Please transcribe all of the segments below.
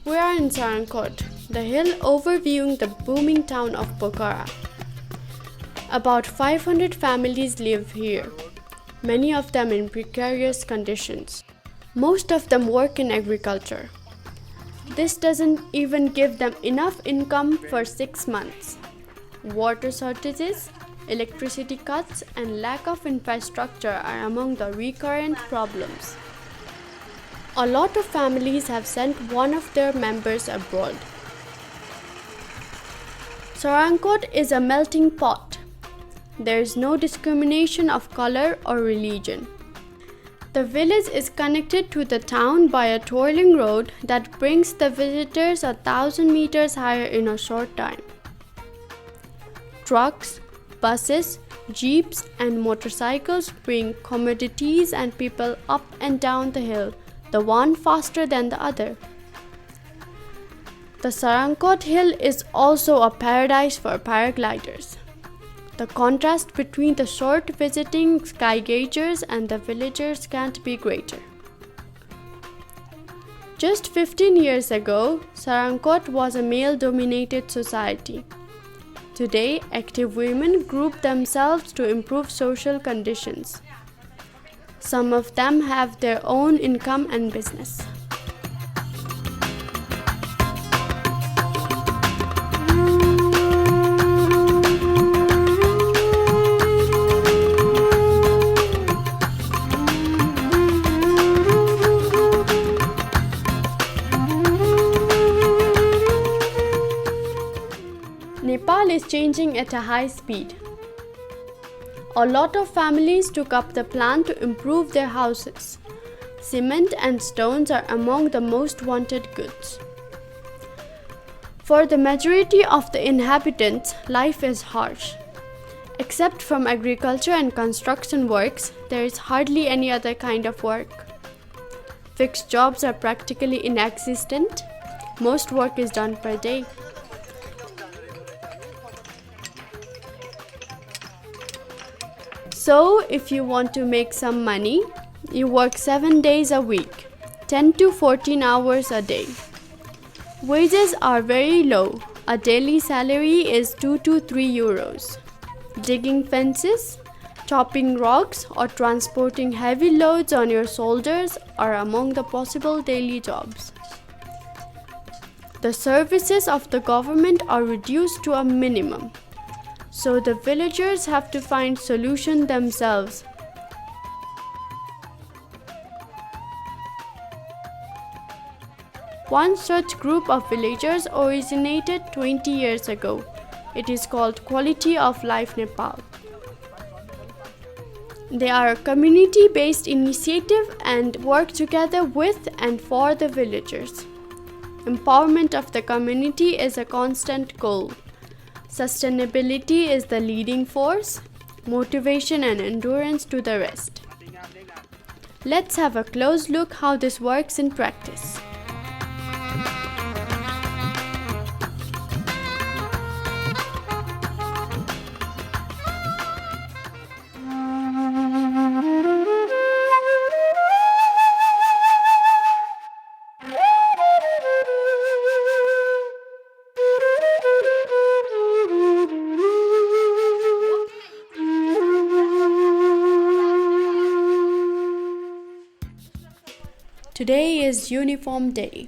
We are in Sarankot, the hill overviewing the booming town of Pokhara. About 500 families live here, many of them in precarious conditions. Most of them work in agriculture. This doesn't even give them enough income for 6 months. Water shortages, electricity cuts, and lack of infrastructure are among the recurrent problems. A lot of families have sent one of their members abroad. Sarankot is a melting pot. There is no discrimination of color or religion. The village is connected to the town by a twirling road that brings the visitors 1,000 meters higher in a short time. Trucks, buses, jeeps, and motorcycles bring commodities and people up and down the hill, the one faster than the other. The Sarankot hill is also a paradise for paragliders. The contrast between the short visiting sky gazers and the villagers can't be greater. Just 15 years ago, Sarankot was a male-dominated society. Today, active women group themselves to improve social conditions. Some of them have their own income and business. Nepal is changing at a high speed. A lot of families took up the plan to improve their houses. Cement and stones are among the most wanted goods. For the majority of the inhabitants, life is harsh. Except from agriculture and construction works, there is hardly any other kind of work. Fixed jobs are practically inexistent. Most work is done per day. So, if you want to make some money, you work 7 days a week, 10 to 14 hours a day. Wages are very low. A daily salary is 2 to 3 euros. Digging fences, chopping rocks, or transporting heavy loads on your shoulders are among the possible daily jobs. The services of the government are reduced to a minimum. So the villagers have to find solution themselves. One such group of villagers originated 20 years ago. It is called Quality of Life Nepal. They are a community-based initiative and work together with and for the villagers. Empowerment of the community is a constant goal. Sustainability is the leading force, motivation and endurance to the rest. Let's have a close look how this works in practice. Today is uniform day.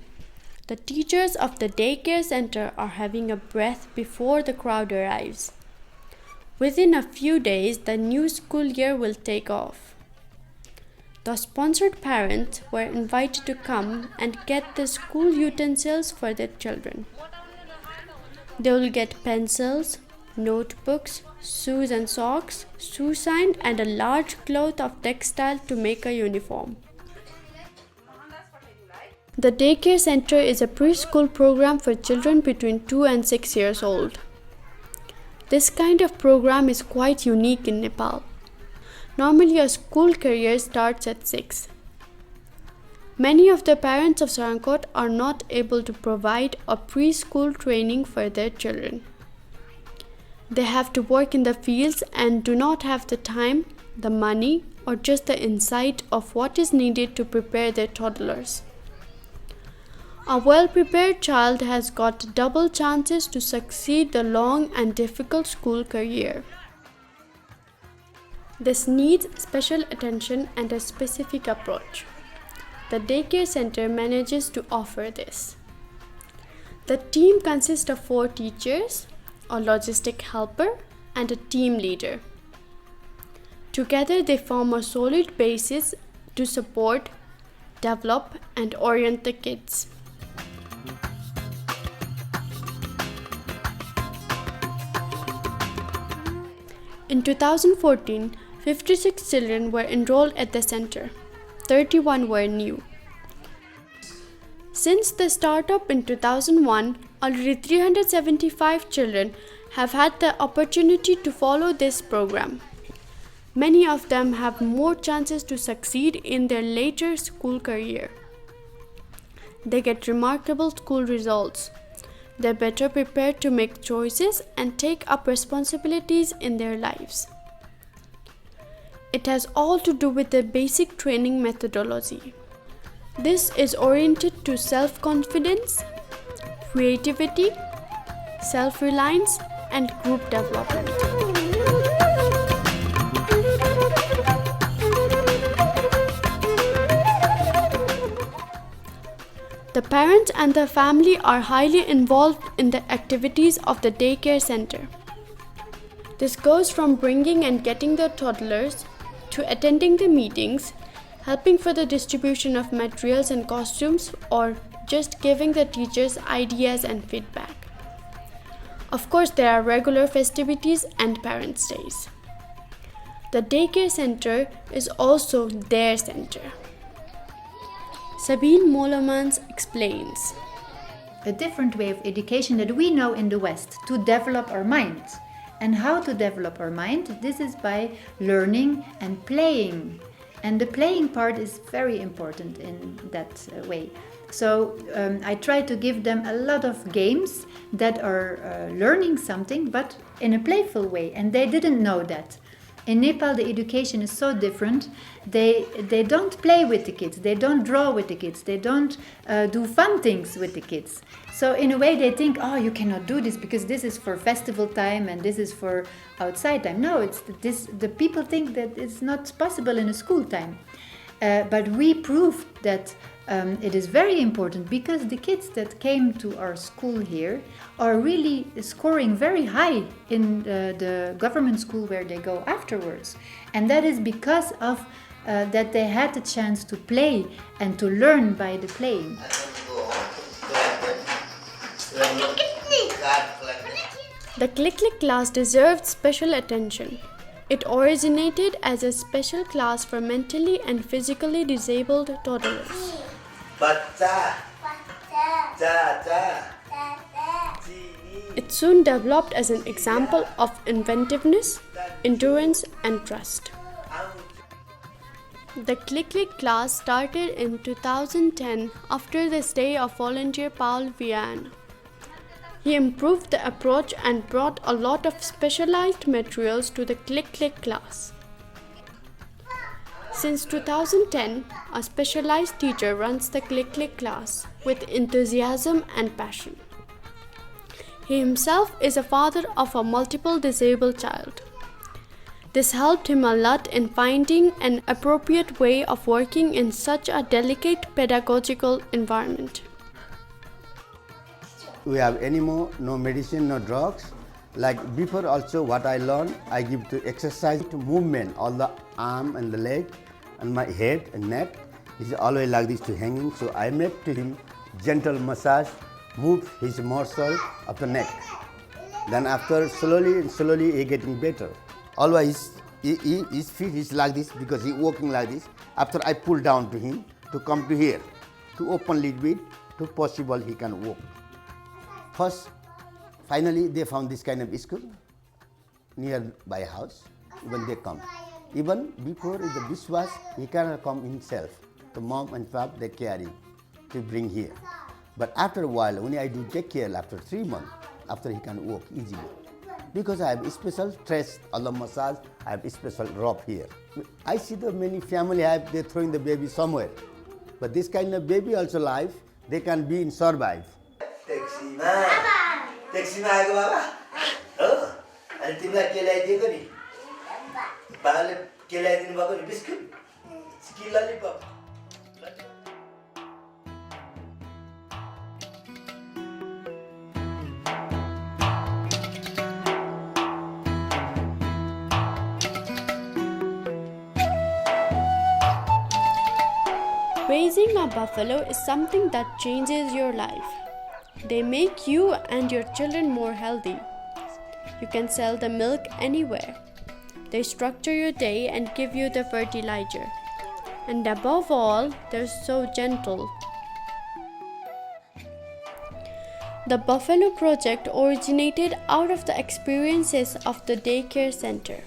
The teachers of the daycare center are having a breath before the crowd arrives. Within a few days, the new school year will take off. The sponsored parents were invited to come and get the school utensils for their children. They will get pencils, notebooks, shoes and socks, shoe shine, and a large cloth of textile to make a uniform. The daycare center is a preschool program for children between 2 and 6 years old. This kind of program is quite unique in Nepal. Normally, a school career starts at 6. Many of the parents of Sarankot are not able to provide a preschool training for their children. They have to work in the fields and do not have the time, the money, or just the insight of what is needed to prepare their toddlers. A well-prepared child has got double chances to succeed the long and difficult school career. This needs special attention and a specific approach. The daycare center manages to offer this. The team consists of 4 teachers, a logistic helper, and a team leader. Together they form a solid basis to support, develop, and orient the kids. In 2014, 56 children were enrolled at the center. 31 were new. Since the startup in 2001, already 375 children have had the opportunity to follow this program. Many of them have more chances to succeed in their later school career. They get remarkable school results. They're better prepared to make choices and take up responsibilities in their lives. It has all to do with the basic training methodology. This is oriented to self-confidence, creativity, self-reliance, and group development. The parents and the family are highly involved in the activities of the daycare center. This goes from bringing and getting the toddlers to attending the meetings, helping for the distribution of materials and costumes, or just giving the teachers ideas and feedback. Of course, there are regular festivities and parents' days. The daycare center is also their center. Sabine Molemans explains. A different way of education that we know in the West to develop our mind. And how to develop our mind? This is by learning and playing. And the playing part is very important in that way. So I try to give them a lot of games that are learning something, but in a playful way. And they didn't know that. In Nepal, the education is so different. They don't play with the kids. They don't draw with the kids. They don't do fun things with the kids. So in a way, they think, oh, you cannot do this because this is for festival time and this is for outside time. No, the people think that it's not possible in a school time. But we proved that it is very important because the kids that came to our school here are really scoring very high in the government school where they go afterwards. And that is because of that they had the chance to play and to learn by the playing. The Click Click class deserved special attention. It originated as a special class for mentally and physically disabled toddlers. It soon developed as an example of inventiveness, endurance, and trust. The Click Click class started in 2010 after the stay of volunteer Paul Vian. He improved the approach and brought a lot of specialized materials to the Click Click class. Since 2010, a specialized teacher runs the Click Click class with enthusiasm and passion. He himself is a father of a multiple disabled child. This helped him a lot in finding an appropriate way of working in such a delicate pedagogical environment. We have no medicine, no drugs. Like before also what I learned, I give to exercise to movement, all the arm and the leg and my head and neck. Is always like this to hanging. So I make to him gentle massage, move his muscle of the neck. Then after slowly he getting better. Always his feet is like this because he walking like this. After I pull down to him to come to here, to open little bit, to possible he can walk. First, finally they found this kind of school nearby house. When they come, even before the dishwash, he cannot come himself. The mom and pap they carry to bring here. But after a while, when I do take care after 3 months, after he can walk easily. Because I have a special stress on the massage, I have a special rope here. I see the many family they're throwing the baby somewhere. But this kind of baby also live, they can be in survive. ट्याक्सीमा आएको बाबा हो अनि तिमीलाई के ल्याइदिएको नि बाबाले के ल्याइदिनु भएको नि बिस्कुट कि lollipop Raising a buffalo is something that changes your life. They make you and your children more healthy. You can sell the milk anywhere. They structure your day and give you the fertilizer. And above all, they're so gentle. The Buffalo Project originated out of the experiences of the daycare center.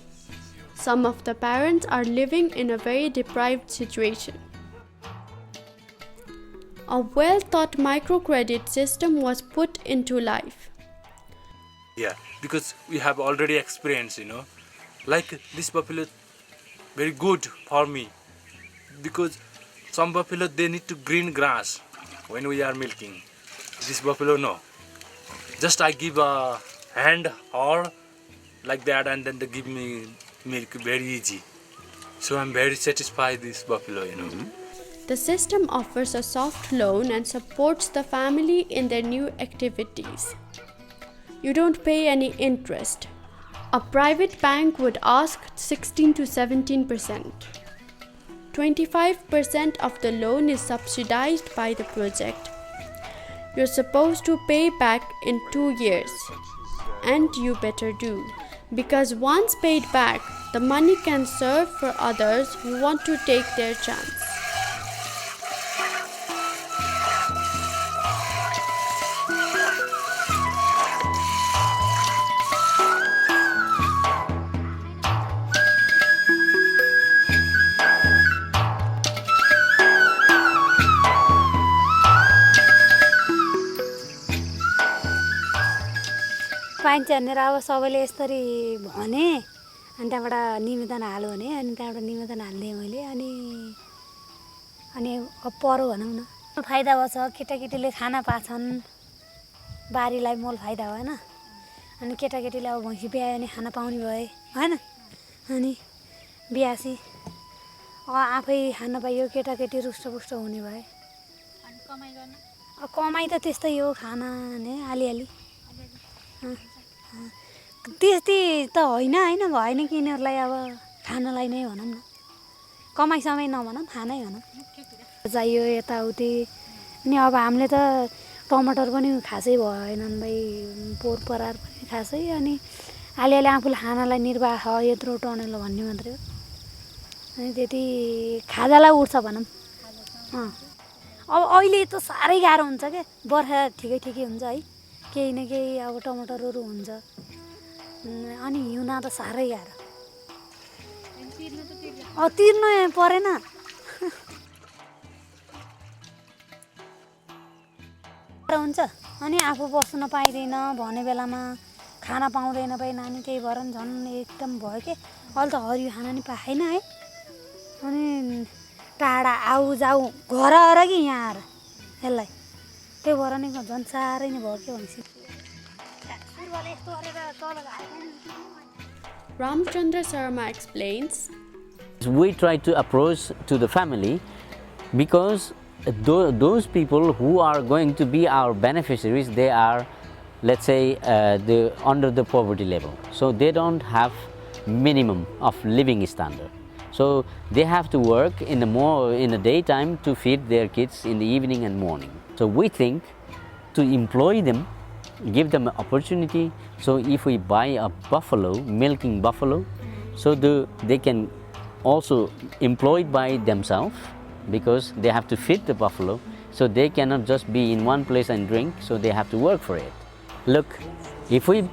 Some of the parents are living in a very deprived situation. A well-thought microcredit system was put into life. Yeah, because we have already experienced, like this buffalo, very good for me. Because some buffalo, they need to green grass when we are milking. This buffalo, no. Just I give a hand or like that and then they give me milk very easy. So I'm very satisfied this buffalo, The system offers a soft loan and supports the family in their new activities. You don't pay any interest. A private bank would ask 16 to 17%. 25% of the loan is subsidized by the project. You're supposed to pay back in 2 years. And you better do. Because once paid back, the money can serve for others who want to take their chance. पाइन्छ भनेर अब सबैले यसरी भने अनि त्यहाँबाट निवेदन हाल्यो भने अनि त्यहाँबाट निवेदन हाल्दिएँ मैले अनि अब परो भनौँ न फाइदा भएछ केटाकेटीले खाना पाछन् बारीलाई मोल फाइदा भएन अनि केटाकेटीले अब भैँसी ब्यायो भने खाना पाउने भए हैन अनि बिहासी आफै खान पाइयो केटाकेटी रुष्टपुष्ट हुने भए अनि कमाइ गर्न कमाइ त त्यस्तै हो खाना नै अलिअलि त्यति त होइन भएन कि यिनीहरूलाई अब खानलाई नै भनौँ न कमाइ समय नभनौँ खानै भनौँ चाहियो यताउति अनि अब हामीले त टमाटर पनि खासै भएनन् भाइ पोहोर परार पनि खासै अनि अलिअलि आफूले खानालाई निर्वाह यत्रो टनेलो भन्ने मात्रै हो अनि त्यति खाजालाई उठ्छ भनौँ अब अहिले त साह्रै गाह्रो हुन्छ क्या बर्खा ठिकै हुन्छ है केही न केही अब टमाटरहरू हुन्छ अनि हिउँ त साह्रै गाह्रो तिर्नु परेन हुन्छ अनि आफू बस्न पाइँदैन भने बेलामा खाना पाउँदैन भाइ नानी त्यही भएर झन् एकदम भयो के अहिले त हरियो खाना नि पाएन है अनि टाढा आऊ जाऊ घर आएर कि यहाँ आएर यसलाई त्यही भएर नि झन् साह्रै नै भयो के भन्छ Ramchandra Sharma explains, we try to approach to the family because those people who are going to be our beneficiaries, they are, let's say, under the poverty level. So they don't have minimum of living standard. So they have to work in the daytime to feed their kids in the evening and morning. So we think to employ them, give them an opportunity. So if we buy a buffalo, milking buffalo, so they can also employed by themselves because they have to feed the buffalo. So they cannot just be in one place and drink. So they have to work for it. Look, if we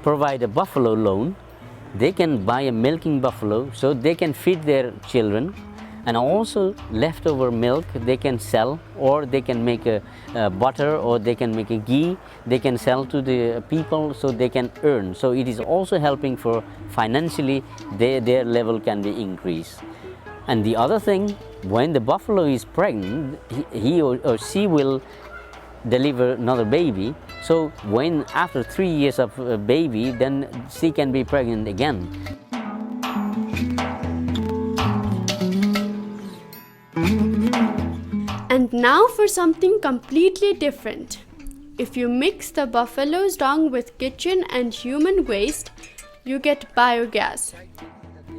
provide a buffalo loan, they can buy a milking buffalo so they can feed their children, and also leftover milk they can sell, or they can make a butter, or they can make a ghee, they can sell to the people so they can earn. So it is also helping for financially their level can be increased. And the other thing, when the buffalo is pregnant, he or she will deliver another baby. So when after 3 years of a baby, then she can be pregnant again. And now for something completely different. If you mix the buffalo's dung with kitchen and human waste, you get biogas.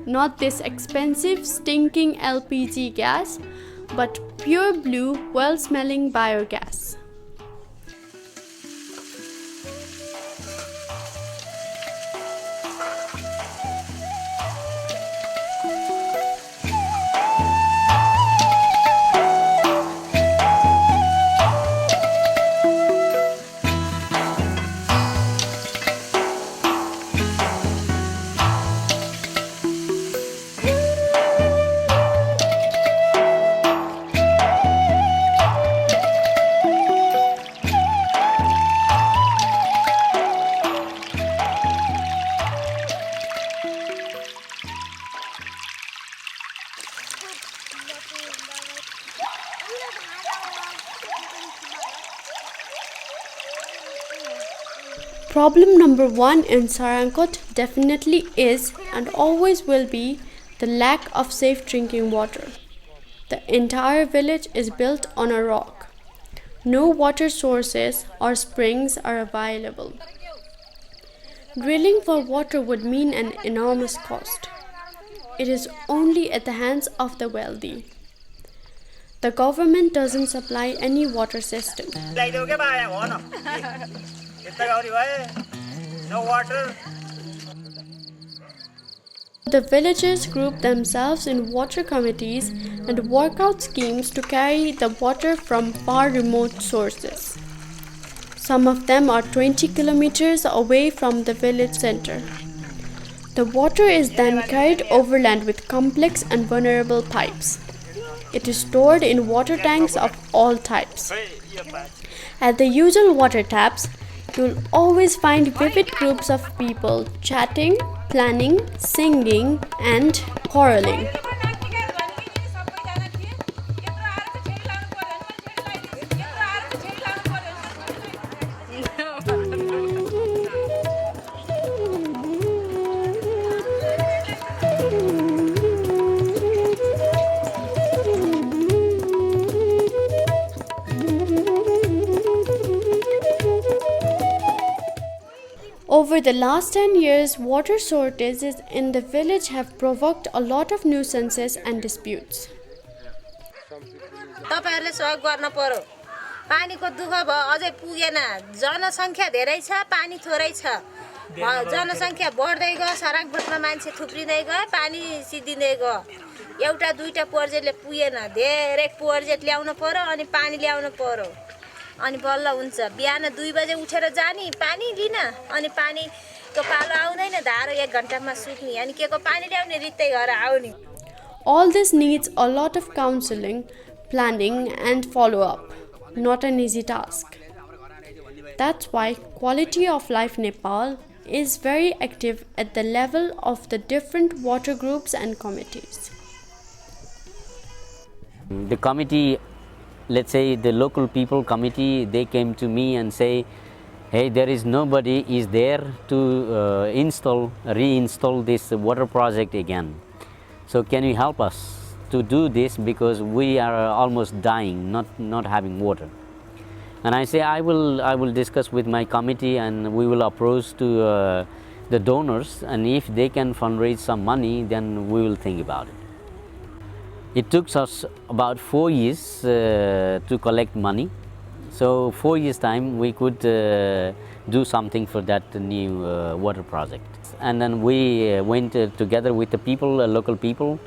Not this expensive, stinking LPG gas, but pure blue, well-smelling biogas. Problem number 1 in Sarangkot definitely is and always will be the lack of safe drinking water. The entire village is built on a rock. No water sources or springs are available. Drilling for water would mean an enormous cost. It is only at the hands of the wealthy. The government doesn't supply any water system. No water. The villagers group themselves in water committees and work out schemes to carry the water from far remote sources. Some of them are 20 kilometers away from the village center. The water is then carried overland with complex and vulnerable pipes. It is stored in water tanks of all types. At the usual water taps, you'll always find vivid groups of people chatting, planning, singing, and quarreling. Over the last 10 years, water shortages in the village have provoked a lot of nuisances and disputes. तपाईहरुले सहयोग गर्न पर्यो पानीको दुःख भयो अझै पुगेन जनसंख्या धेरै छ पानी थोरै छ जनसंख्या बढ्दै गयो सराङकोटमा मान्छे थुप्रिदै गयो पानी सिद्धिदै गयो एउटा दुईटा प्रोजेक्टले पुगेन धेरै प्रोजेक्ट ल्याउन पर्यो अनि पानी ल्याउन पर्यो अनि बल्ल हुन्छ बिहान 2 बजे उठेर जानी पानी लिन अनि पानीको पालो आउँदैन धारो 1 घण्टामा सुक्ने अनि केको पानी ल्याउने रित्तै घर आउने. All this needs a lot of counseling, planning and follow-up. Not an easy task. That's why Quality of Life Nepal is very active at the level of the different water groups and committees. The committee, let's say the local people committee, they came to me and say, hey, there is nobody is there to reinstall this water project again. So can you help us to do this because we are almost dying, not having water. And I say I will discuss with my committee and we will approach to the donors, and if they can fundraise some money, then we will think about it. It took us about 4 years to collect money. So 4 years time we could do something for that new water project. And then we went together with the people, local people,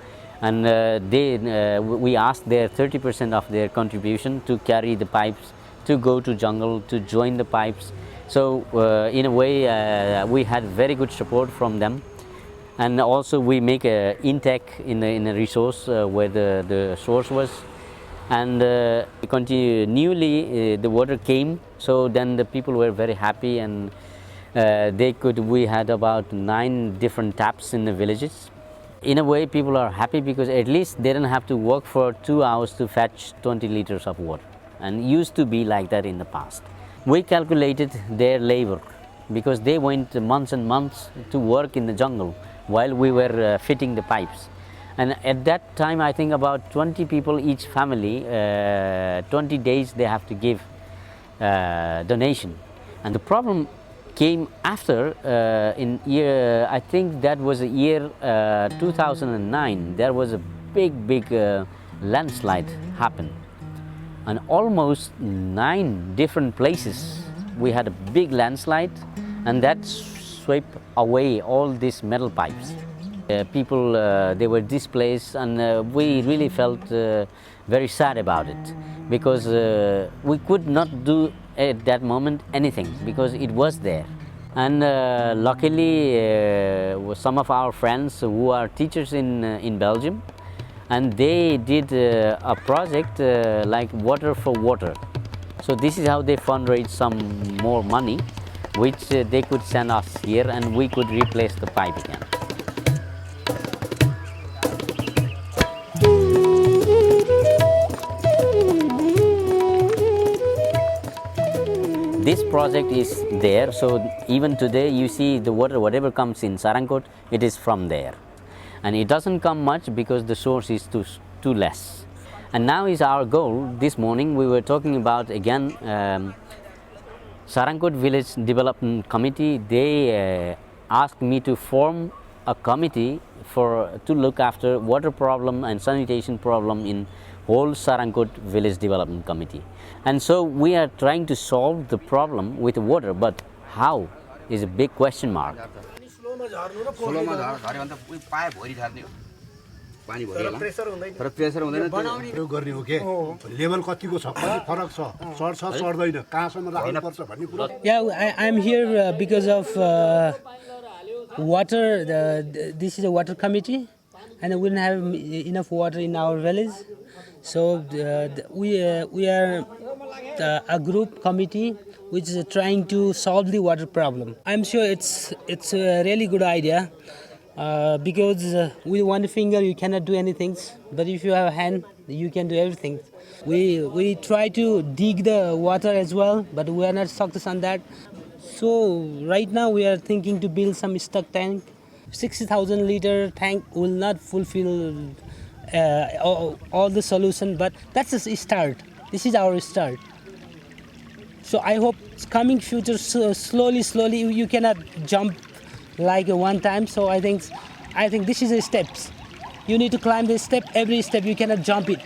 and we asked their 30% of their contribution to carry the pipes, to go to jungle, to join the pipes. So in a way we had very good support from them. And also we make a intake in a resource where the source was, and continually the water came. So then the people were very happy, and we had about 9 different taps in the villages. In a way people are happy because at least they don't have to work for 2 hours to fetch 20 liters of water. and used to be like that in the past. We calculated their labor because they went months and months to work in the jungle while we were fitting the pipes. And at that time, I think about 20 people each family, 20 days they have to give donation. And the problem came after in year, I think that was the year 2009. There was a big landslide happened, and almost 9 different places we had a big landslide, and that swept away all these metal pipes. People they were displaced, and we really felt very sad about it, because we could not do at that moment anything because it was there. And luckily some of our friends who are teachers in Belgium, and they did a project like water for water. So this is how they fundraise some more money, which they could send us here, and we could replace the pipe again. This project is there, so even today you see the water, whatever comes in Sarangkot, it is from there. And it doesn't come much because the source is too less. And now is our goal. This morning we were talking about again Sarangkot Village Development Committee. They asked me to form a committee to look after water problem and sanitation problem in whole Sarangkot Village Development Committee. And so we are trying to solve the problem with water, but how is a big question mark. Yeah, I'm here because of water. This is a water committee, and we don't have enough water in our village. So we are a group committee which is trying to solve the water problem. I'm sure it's a really good idea because with one finger you cannot do anything, but if you have a hand you can do everything. We try to dig the water as well, but we are not successful on that. So right now we are thinking to build some stock tank. 60,000 liter tank will not fulfill all the solution, but that's a start. This is our start. So I hope coming future, slowly you cannot jump like one time. So I think this is a steps. You need to climb the step, every step. You cannot jump it.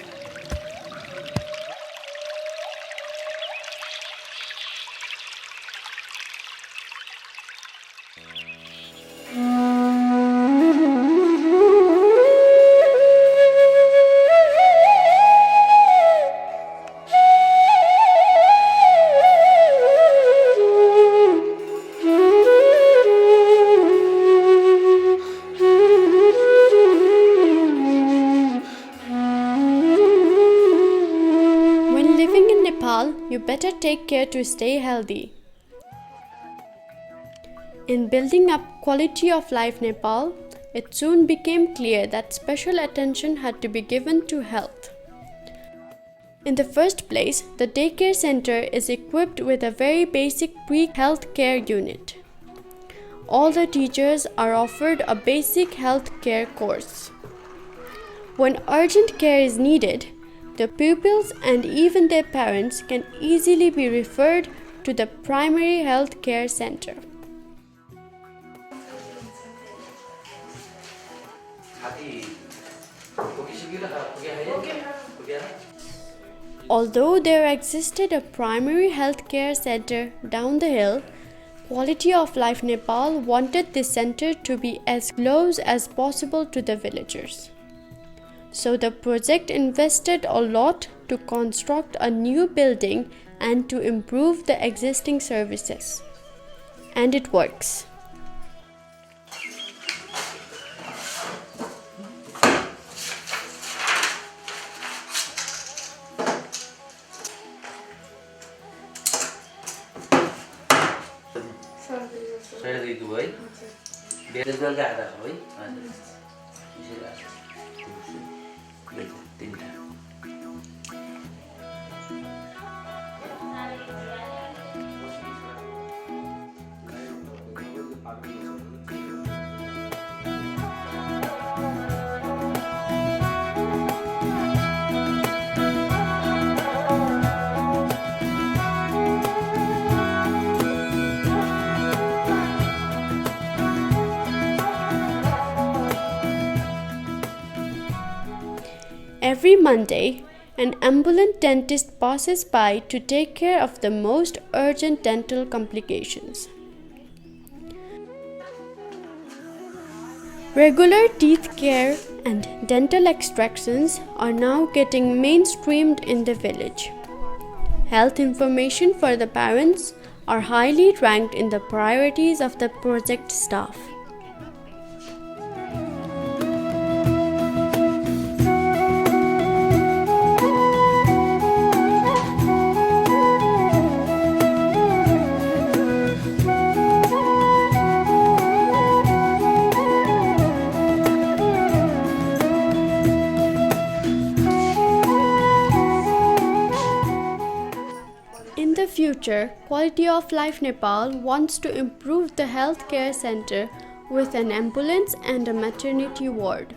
You better take care to stay healthy. In building up quality of life Nepal, it soon became clear that special attention had to be given to health. In the first place, the daycare center is equipped with a very basic pre-health care unit. All the teachers are offered a basic health care course. When urgent care is needed, the pupils and even their parents can easily be referred to the primary health care center. Although there existed a primary health care center down the hill, Quality of Life Nepal wanted this center to be as close as possible to the villagers. So the project invested a lot to construct a new building and to improve the existing services. And it works. Every Monday, an ambulant dentist passes by to take care of the most urgent dental complications. Regular teeth care and dental extractions are now getting mainstreamed in the village. Health information for the parents are highly ranked in the priorities of the project staff. In the future, Quality of Life Nepal wants to improve the healthcare center with an ambulance and a maternity ward.